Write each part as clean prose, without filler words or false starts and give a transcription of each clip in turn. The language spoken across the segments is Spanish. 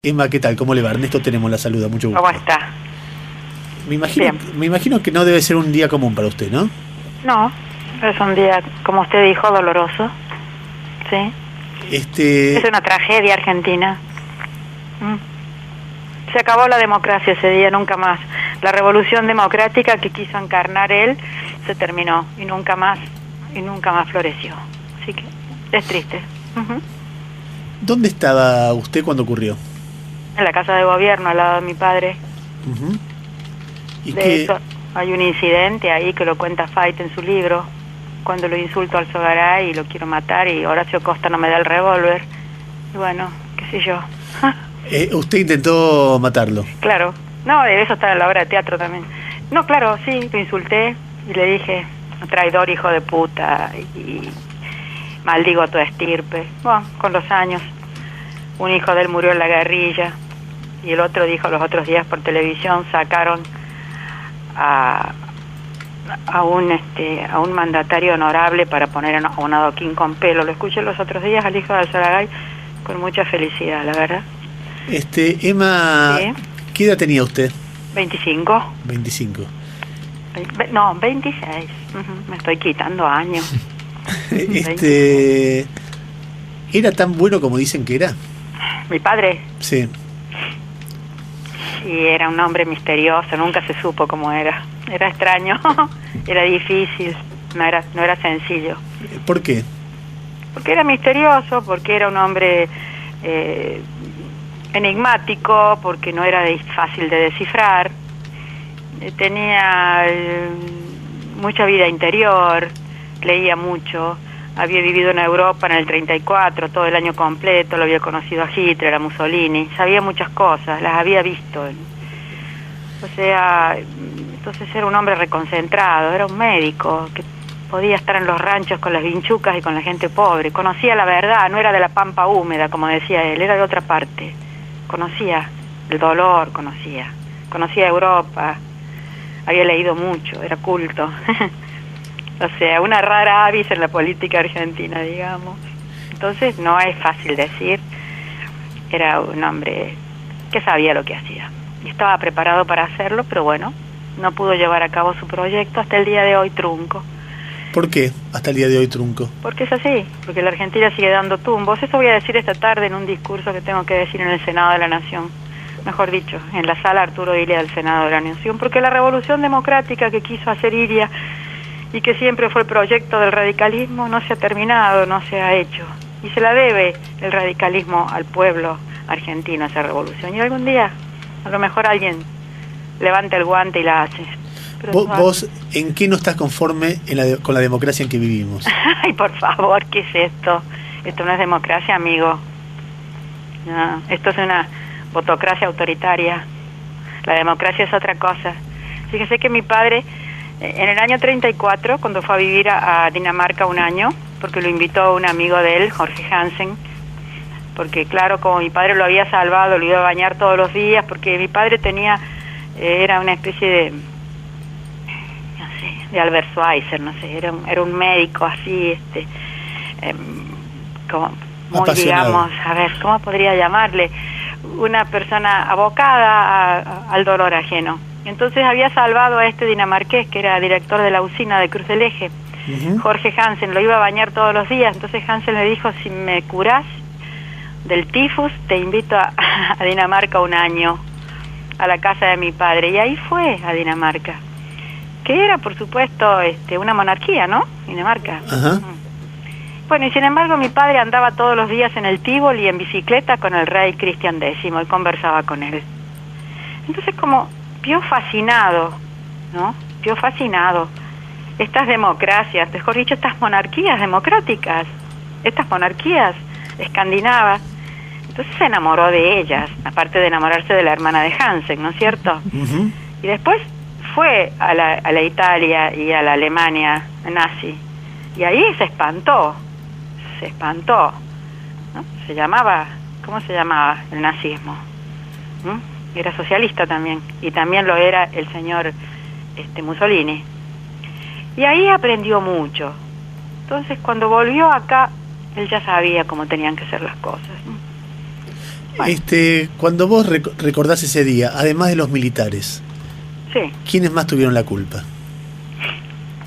Emma, ¿qué tal? ¿Cómo le va? Ernesto tenemos la saluda, mucho gusto. ¿Cómo está? Me imagino que no debe ser un día común para usted, ¿no? No, es un día, como usted dijo, doloroso. Sí. Es una tragedia argentina. Se acabó la democracia ese día, nunca más. La revolución democrática que quiso encarnar él se terminó y nunca más floreció. Así que es triste. ¿Dónde estaba usted cuando ocurrió? En la casa de gobierno, al lado de mi padre. ¿Y de hecho, hay un incidente ahí que lo cuenta Fait en su libro, cuando lo insulto al Sogaray y lo quiero matar y Horacio Costa no me da el revólver. Y bueno, qué sé yo. ¿Usted intentó matarlo? Claro. No, de eso está en la obra de teatro también. No, claro, sí, lo insulté y le dije, traidor, hijo de puta, y maldigo a tu estirpe. Bueno, con los años, un hijo de él murió en la guerrilla y el otro dijo los otros días por televisión, sacaron a un mandatario honorable para poner a un adoquín con pelo. Lo escuché los otros días al hijo del Sogaray con mucha felicidad, la verdad. Emma, ¿sí? ¿Qué edad tenía usted? 25. 25. No, 26. Me estoy quitando años. ¿Era tan bueno como dicen que era? ¿Mi padre? Sí. Sí, era un hombre misterioso, nunca se supo cómo era. Era extraño, era difícil, no era sencillo. ¿Por qué? Porque era misterioso, porque era un hombre enigmático, porque no era fácil de descifrar. Tenía mucha vida interior, leía mucho, había vivido en Europa en el 34, todo el año completo, lo había conocido a Hitler, a Mussolini, sabía muchas cosas, las había visto. O sea, entonces era un hombre reconcentrado, era un médico que podía estar en los ranchos con las vinchucas y con la gente pobre, conocía la verdad, no era de la pampa húmeda, como decía él, era de otra parte, conocía el dolor, conocía Europa, había leído mucho, era culto. O sea, una rara avis en la política argentina, digamos. Entonces no es fácil decir, era un hombre que sabía lo que hacía y estaba preparado para hacerlo, pero bueno, no pudo llevar a cabo su proyecto hasta el día de hoy, trunco. ¿Por qué hasta el día de hoy trunco? Porque es así, porque la Argentina sigue dando tumbos. Eso voy a decir esta tarde en un discurso que tengo que decir en el Senado de la Nación, mejor dicho, en la sala Arturo Illia del Senado de la Nación, porque la revolución democrática que quiso hacer Illia y que siempre fue el proyecto del radicalismo no se ha terminado, no se ha hecho. Y se la debe el radicalismo al pueblo argentino, esa revolución. Y algún día, a lo mejor alguien levanta el guante y la hace. ¿Vos en qué no estás conforme con la democracia en que vivimos? Ay, por favor, ¿qué es esto? Esto no es democracia, amigo. No, esto es una botocracia autoritaria. La democracia es otra cosa. Fíjese que mi padre, en el año 34, cuando fue a vivir a Dinamarca un año, porque lo invitó un amigo de él, Jorge Hansen, porque claro, como mi padre lo había salvado, lo iba a bañar todos los días, porque mi padre era una especie de, no sé, de Albert Schweitzer, no sé, era un médico así, como muy, apasionado. Digamos, a ver, ¿cómo podría llamarle? Una persona abocada al dolor ajeno. Entonces había salvado a este dinamarqués que era director de la usina de Cruz del Eje, Jorge Hansen, lo iba a bañar todos los días. Entonces Hansen le dijo, si me curás del tifus, te invito a Dinamarca un año, a la casa de mi padre. Y ahí fue a Dinamarca, que era por supuesto una monarquía, ¿no? Dinamarca. Bueno, y sin embargo mi padre andaba todos los días en el Tívoli en bicicleta con el rey Cristian X y conversaba con él. Entonces como vio fascinado, ¿no? Vio fascinado estas democracias, mejor dicho, estas monarquías democráticas, estas monarquías escandinavas. Entonces se enamoró de ellas, aparte de enamorarse de la hermana de Hansen, ¿no es cierto? Y después fue a la Italia y a la Alemania nazi, y ahí se espantó, ¿no? ¿Cómo se llamaba el nazismo? Era socialista también, y también lo era el señor Mussolini. Y ahí aprendió mucho. Entonces, cuando volvió acá, él ya sabía cómo tenían que ser las cosas, ¿no? Bueno. Cuando vos recordás ese día, además de los militares, Sí. ¿quiénes más tuvieron la culpa?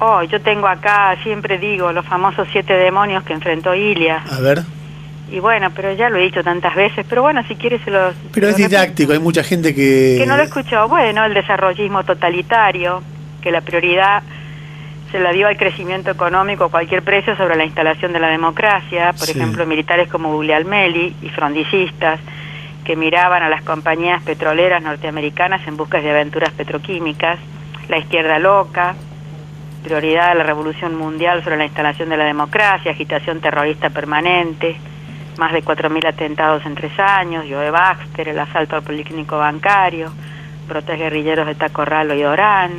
Oh, yo tengo acá, siempre digo, los famosos 7 demonios que enfrentó Ilia. A ver. Y bueno, pero ya lo he dicho tantas veces, pero bueno, si quieres se los... Pero es didáctico, hay mucha gente que no lo escuchó. Bueno, el desarrollismo totalitario, que la prioridad se la dio al crecimiento económico a cualquier precio sobre la instalación de la democracia, por ejemplo, militares como Guglielmelli y frondicistas, que miraban a las compañías petroleras norteamericanas en busca de aventuras petroquímicas, la izquierda loca, prioridad a la revolución mundial sobre la instalación de la democracia, agitación terrorista permanente, más de 4.000 atentados en 3 años, Joe Baxter, el asalto al policlínico bancario, brotes guerrilleros de Tacorralo y Orán.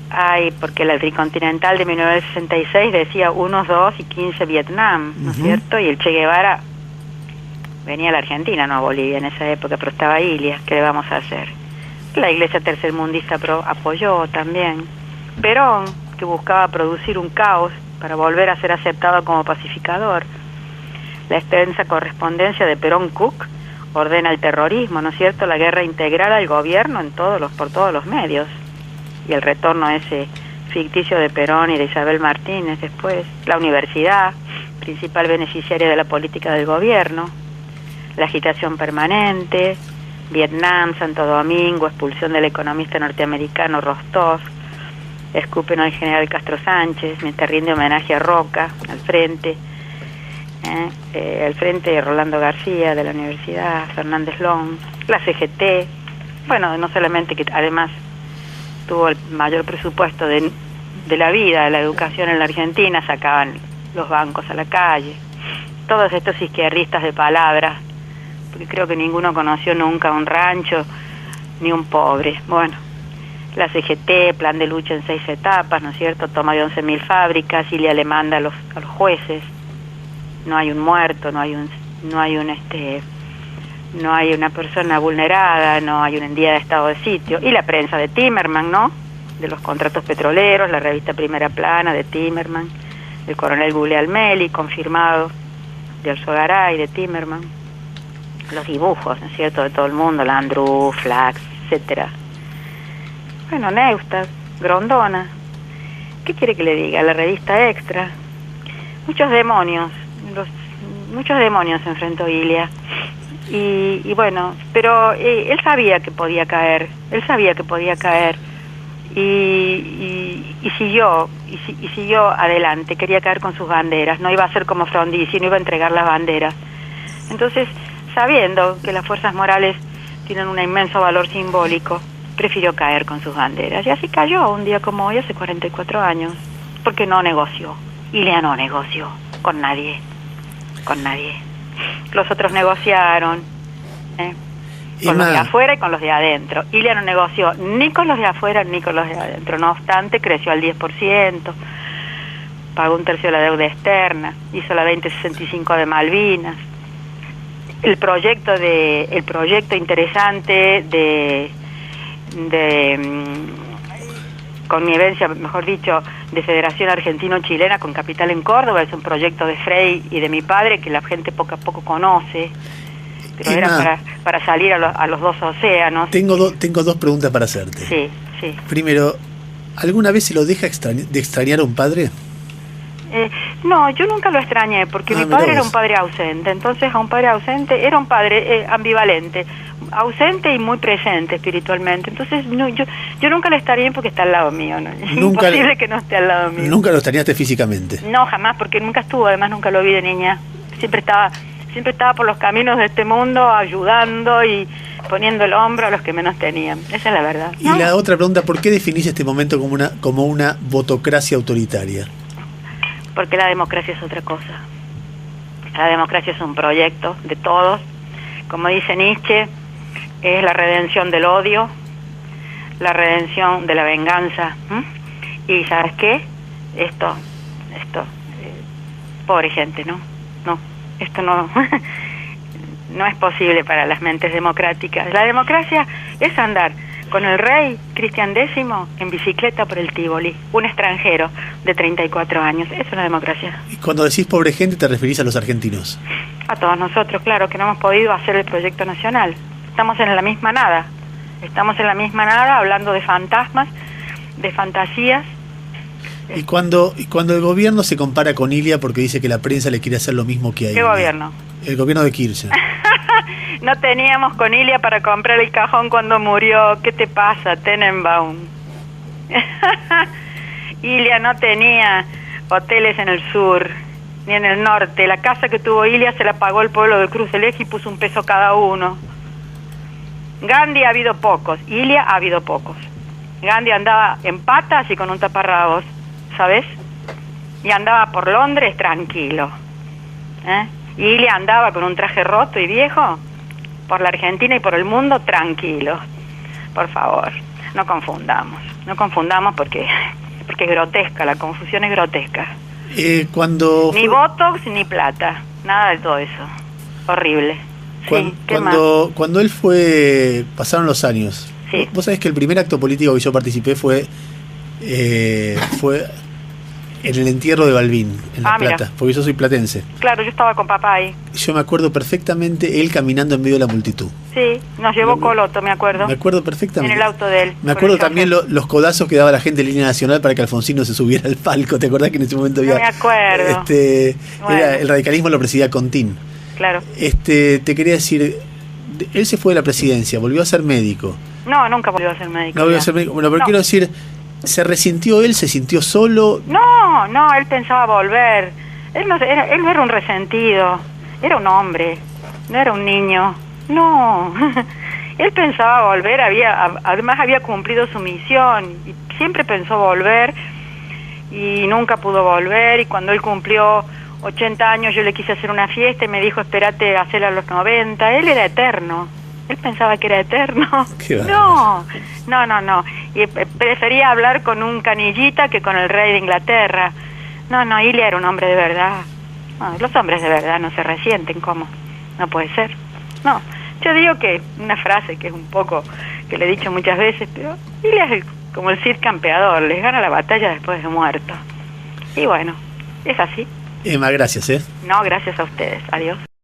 Ay, porque el tricontinental de 1966 decía 1, 2 y 15 Vietnam, ¿no es cierto? Y el Che Guevara venía a la Argentina, no a Bolivia en esa época, pero estaba Ilia. ¿Qué le vamos a hacer? La iglesia tercermundista apoyó también. Perón, que buscaba producir un caos para volver a ser aceptado como pacificador. La extensa correspondencia de Perón-Cook ordena el terrorismo, ¿no es cierto?, la guerra integral al gobierno por todos los medios. Y el retorno a ese ficticio de Perón y de Isabel Martínez después. La universidad, principal beneficiaria de la política del gobierno. La agitación permanente, Vietnam, Santo Domingo, expulsión del economista norteamericano Rostov, escupen al general Castro Sánchez, mientras rinde homenaje a Roca, al frente de Rolando García de la Universidad, Fernández Long, la CGT, bueno, no solamente que además tuvo el mayor presupuesto de la vida, de la educación en la Argentina, sacaban los bancos a la calle, todos estos izquierdistas de palabra, porque creo que ninguno conoció nunca un rancho ni un pobre. Bueno, la CGT, plan de lucha en 6 etapas, ¿no es cierto?, toma de 11.000 fábricas, Ilia le manda a los jueces, no hay un muerto, no hay una persona vulnerada, no hay un día de estado de sitio. Y la prensa de Timerman, ¿no?, de los contratos petroleros, la revista Primera Plana de Timerman, el coronel Guglielmelli, confirmado, de Alzogaray, de Timerman, los dibujos, ¿no es cierto?, de todo el mundo, Landru, Flax, etcétera. Bueno, Neustadt, Grondona, ¿qué quiere que le diga? La revista Extra. Muchos demonios enfrentó Ilia. Y bueno, pero él sabía que podía caer, y siguió adelante, quería caer con sus banderas, no iba a ser como Frondizi, no iba a entregar las banderas. Entonces, sabiendo que las fuerzas morales tienen un inmenso valor simbólico, prefirió caer con sus banderas. Y así cayó un día como hoy, hace 44 años, porque no negoció. Ilia no negoció con nadie. Los otros negociaron, con los de afuera y con los de adentro. Ilia no negoció ni con los de afuera ni con los de adentro. No obstante, creció al 10%, pagó 1/3 de la deuda externa, hizo la 2065 de Malvinas. El proyecto interesante de connivencia, mejor dicho, de Federación Argentino-Chilena con capital en Córdoba, es un proyecto de Frei y de mi padre que la gente poco a poco conoce, pero era para salir a los 2 océanos. Tengo 2 preguntas para hacerte. Sí. Primero, ¿alguna vez se lo deja de extrañar a un padre? No, yo nunca lo extrañé, porque mi padre era un padre ausente. Entonces, a un padre ausente era un padre ambivalente, ausente y muy presente espiritualmente. Entonces, no, yo nunca lo extrañé porque está al lado mío, ¿no? Es imposible que no esté al lado mío. ¿Nunca lo extrañaste físicamente? No, jamás, porque nunca estuvo, además nunca lo vi de niña. Siempre estaba por los caminos de este mundo, ayudando y poniendo el hombro a los que menos tenían. Esa es la verdad. Y la otra pregunta, ¿por qué definís este momento como una votocracia autoritaria? Porque la democracia es otra cosa. La democracia es un proyecto de todos. Como dice Nietzsche, es la redención del odio, la redención de la venganza. Y ¿sabes qué? Esto, pobre gente, ¿no? Esto no no es posible para las mentes democráticas. La democracia es andar con el rey Cristian X en bicicleta por el Tívoli, un extranjero de 34 años. Es una democracia. Y cuando decís pobre gente, ¿te referís a los argentinos? A todos nosotros, claro, que no hemos podido hacer el proyecto nacional. Estamos en la misma nada. Estamos en la misma nada hablando de fantasmas, de fantasías. Y cuando el gobierno se compara con Ilia porque dice que la prensa le quiere hacer lo mismo que a Ilia. ¿Qué gobierno? El gobierno de Kirchner. No teníamos con Ilia para comprar el cajón cuando murió. ¿Qué te pasa, Tenenbaum? Ilia no tenía hoteles en el sur ni en el norte. La casa que tuvo Ilia se la pagó el pueblo de Cruz del Eje y puso $1 cada uno. Gandhi ha habido pocos, Ilia ha habido pocos. Gandhi andaba en patas y con un taparrabos, ¿sabes? Y andaba por Londres tranquilo. Y Ilia andaba con un traje roto y viejo por la Argentina y por el mundo tranquilo. Por favor, no confundamos porque es grotesca, la confusión es grotesca. Ni botox ni plata, nada de todo eso. Horrible. Cuando él pasaron los años. Sí. Vos sabés que el primer acto político que yo participé fue en el entierro de Balbín, en La Plata, mira. Porque yo soy platense. Claro, yo estaba con papá ahí. Yo me acuerdo perfectamente él caminando en medio de la multitud. Sí, nos llevó Coloto, me acuerdo. Me acuerdo perfectamente. En el auto de él. Me acuerdo también los codazos que daba la gente de Línea Nacional para que Alfonsino se subiera al palco. ¿Te acordás que en ese momento había... No me acuerdo. Era, el radicalismo lo presidía Contín. Claro. Te quería decir, él se fue de la presidencia, volvió a ser médico. No, nunca volvió a ser médico. No volvió a ser médico. Bueno, pero quiero decir, ¿se resintió él? ¿Se sintió solo? No, él pensaba volver. Él no era un resentido, era un hombre, no era un niño. No, él pensaba volver, además había cumplido su misión y siempre pensó volver y nunca pudo volver. Y cuando él cumplió 80 años yo le quise hacer una fiesta y me dijo, espérate, hacerla a los 90. Él era eterno. Él pensaba que era eterno. No. Y prefería hablar con un canillita que con el rey de Inglaterra. No, Ilia era un hombre de verdad. No, los hombres de verdad no se resienten, ¿cómo? No puede ser. No, yo digo que una frase que es un poco, que le he dicho muchas veces, pero Ilia es como el Cid campeador, les gana la batalla después de muerto. Y bueno, es así. Emma, gracias, No, gracias a ustedes. Adiós.